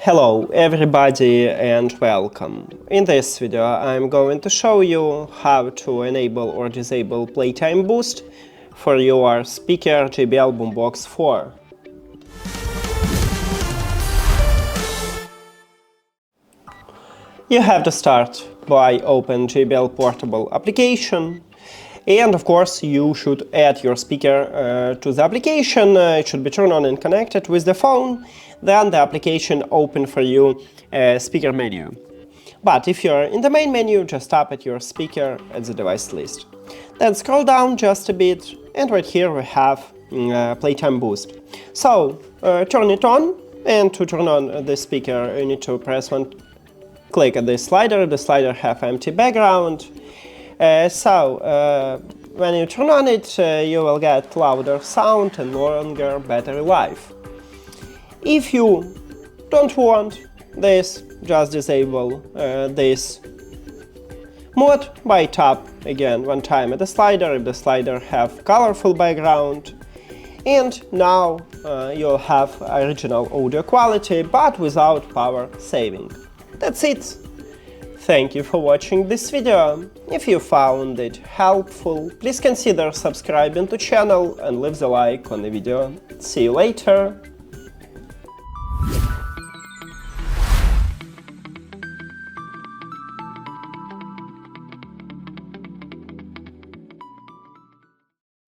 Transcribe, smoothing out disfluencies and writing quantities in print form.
Hello everybody and welcome. In this video I'm going to show you how to enable or disable Playtime boost for your speaker JBL Boombox 4. You have to start by open JBL Portable application. And of course you should add your speaker to the application. It should be turned on and connected with the phone. Then the application open for you a speaker menu. But if you're in the main menu, just tap at your speaker at the device list. Then scroll down just a bit, and right here we have Playtime boost. So turn it on, and to turn on the speaker you need to click at this slider. The slider have empty background. When you turn on it, you will get louder sound and longer battery life. If you don't want this, just disable this mode by tap again one time at the slider if the slider have colorful background. And now you'll have original audio quality but without power saving. That's it. Thank you for watching this video. If you found it helpful, please consider subscribing to the channel and leave the like on the video. See you later!